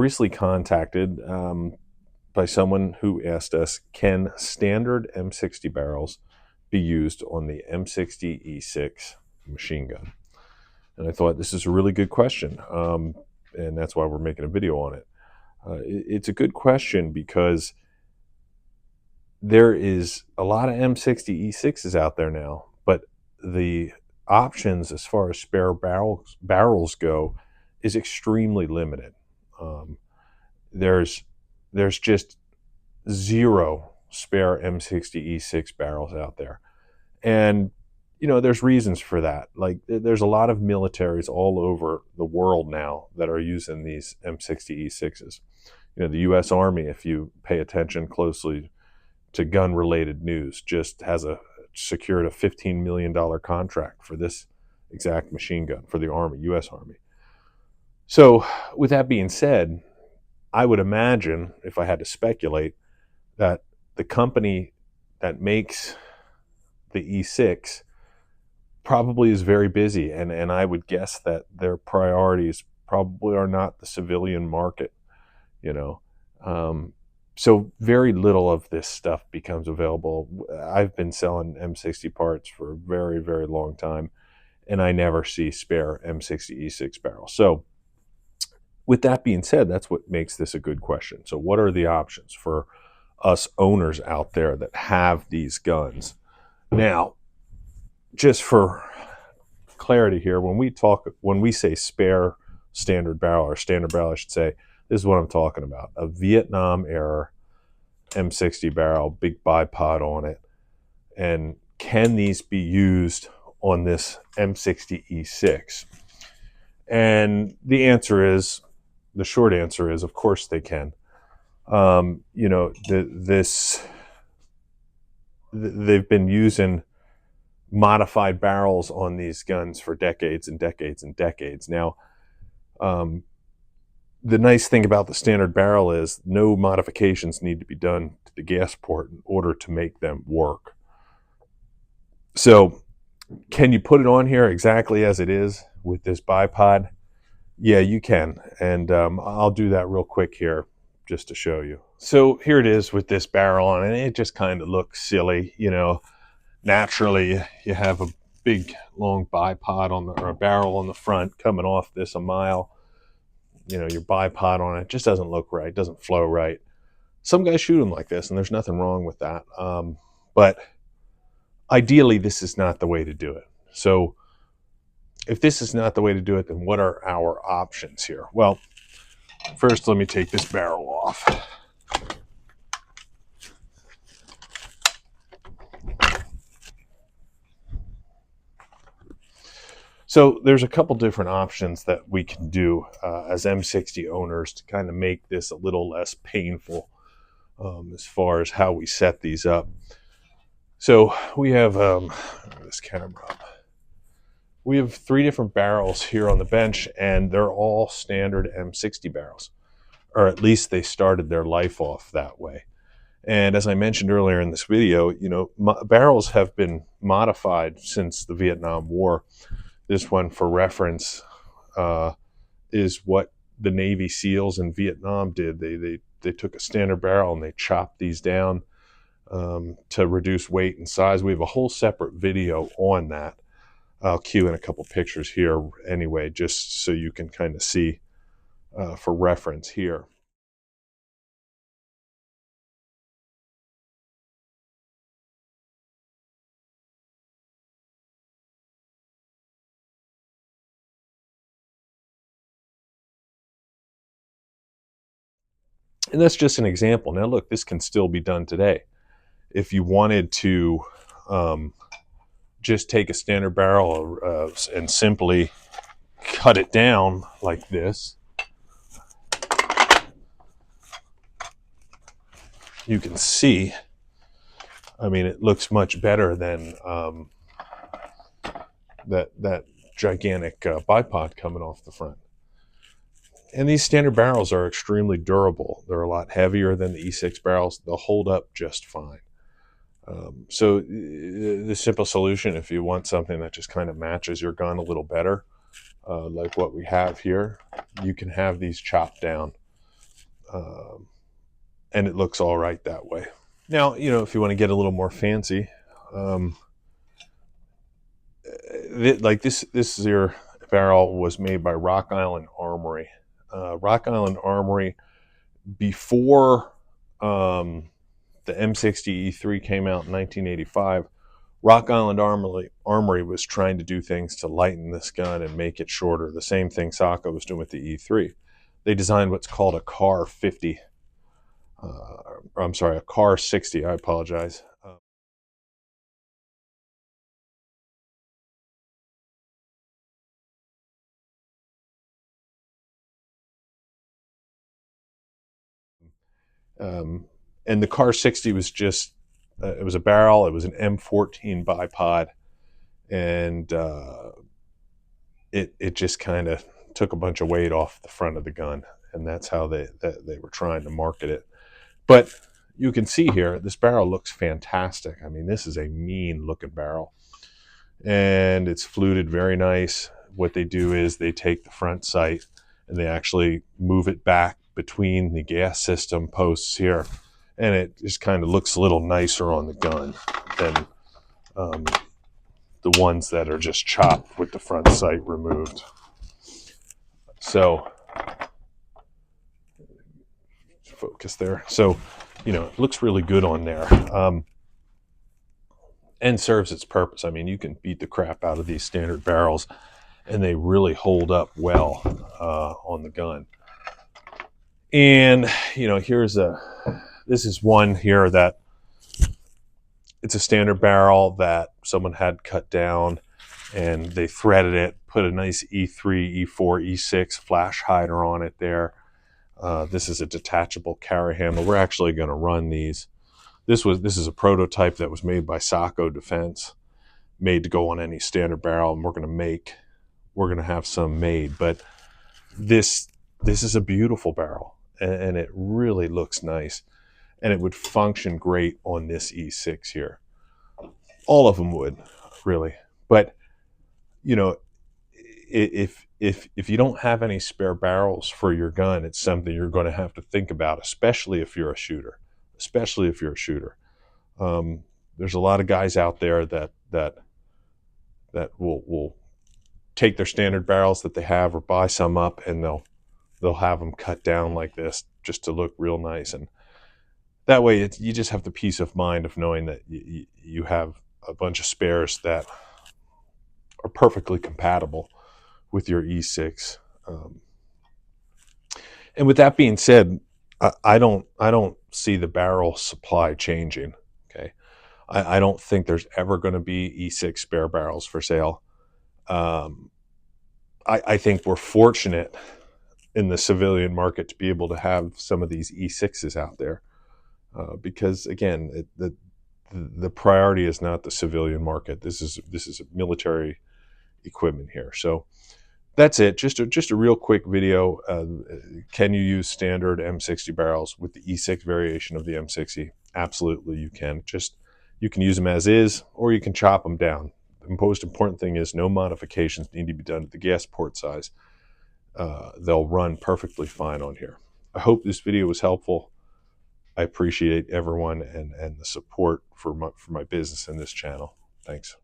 recently contacted by someone who asked us, can standard M60 barrels be used on the M60e6 machine gun? And I thought this is a really good question, and that's why we're making a video on it. It's a good question because there is a lot of M60e6s out there now, but the options as far as spare barrels go is extremely limited. There's just zero spare M60e6 barrels out there, and there's reasons for that. Like, there's a lot of militaries all over the world now that are using these M60e6s. The U.S. Army, if you pay attention closely to gun-related news, just secured a $15 million contract for this exact machine gun for the Army, U.S. Army. So with that being said, I would imagine, if I had to speculate, that the company that makes the E6 probably is very busy, and I would guess that their priorities probably are not the civilian market, so very little of this stuff becomes available. I've been selling M60 parts for a very, very long time, and I never see spare M60e6 barrels. So with that being said, that's what makes this a good question. So what are the options for us owners out there that have these guns? Now, just for clarity here, when we say spare standard barrel, or standard barrel I should say, this is what I'm talking about: a Vietnam era M60 barrel, big bipod on it. And can these be used on this M60e6? And the short answer is, of course they can. They've been using modified barrels on these guns for decades and decades and decades. Now, the nice thing about the standard barrel is no modifications need to be done to the gas port in order to make them work. So can you put it on here exactly as it is with this bipod? Yeah, you can. And I'll do that real quick here just to show you. So here it is with this barrel on it. It just kind of looks silly. Naturally you have a big long bipod or a barrel on the front coming off this a mile. Your bipod on it just doesn't look right, doesn't flow right. Some guys shoot them like this, and there's nothing wrong with that. But ideally, this is not the way to do it. So if this is not the way to do it, then what are our options here? Well, first, let me take this barrel off. So there's a couple different options that we can do as M60 owners to kind of make this a little less painful as far as how we set these up. So we have this camera up. We have 3 different barrels here on the bench, and they're all standard M60 barrels, or at least they started their life off that way. And as I mentioned earlier in this video, barrels have been modified since the Vietnam War. This one, for reference, is what the Navy SEALs in Vietnam did. They took a standard barrel and they chopped these down to reduce weight and size. We have a whole separate video on that. I'll cue in a couple pictures here anyway, just so you can kind of see for reference here. And that's just an example. Now look, this can still be done today. If you wanted to just take a standard barrel and simply cut it down like this, you can see, it looks much better than that gigantic bipod coming off the front. And these standard barrels are extremely durable. They're a lot heavier than the E6 barrels. They'll hold up just fine. So the simple solution, if you want something that just kind of matches your gun a little better, like what we have here, you can have these chopped down um, and it looks all right that way. Now, if you want to get a little more fancy, um, like this here barrel was made by Rock Island Armory. Rock Island Armory, before the M60e6 came out in 1985, Rock Island Armory was trying to do things to lighten this gun and make it shorter. The same thing Sako was doing with the E3. They designed what's called a CAR 50. I'm sorry, a CAR 60. I apologize. And the CAR 60 was just, it was a barrel. It was an M14 bipod, and it just kind of took a bunch of weight off the front of the gun, and that's how they were trying to market it. But you can see here, this barrel looks fantastic. I mean, this is a mean looking barrel, and it's fluted very nice. What they do is they take the front sight and they actually move it back between the gas system posts here, and it just kind of looks a little nicer on the gun than the ones that are just chopped with the front sight removed. So focus there. So, it looks really good on there, and serves its purpose. I mean, you can beat the crap out of these standard barrels, and they really hold up well on the gun. And this is one here that it's a standard barrel that someone had cut down, and they threaded it, put a nice E3, E4, E6 flash hider on it there. This is a detachable carry handle. We're actually going to run these. This is a prototype that was made by Sako Defense, made to go on any standard barrel, and we're going to have some made. But this is a beautiful barrel, and it really looks nice, and it would function great on this E6 here. All of them would, really. But if you don't have any spare barrels for your gun, it's something you're going to have to think about, especially if you're a shooter. There's a lot of guys out there that will take their standard barrels that they have or buy some up, and they'll have them cut down like this just to look real nice. And that way you just have the peace of mind of knowing that you have a bunch of spares that are perfectly compatible with your E6. And with that being said, I don't see the barrel supply changing. Okay, I don't think there's ever going to be E6 spare barrels for sale. I think we're fortunate in the civilian market to be able to have some of these E6s out there, because again, the priority is not the civilian market. This is military equipment here. So that's it. Just a real quick video. Can you use standard M60 barrels with the E6 variation of the M60? Absolutely, you can. You can use them as is, or you can chop them down. The most important thing is no modifications need to be done to the gas port size. They'll run perfectly fine on here. I hope this video was helpful. I appreciate everyone and the support for my business and this channel. Thanks.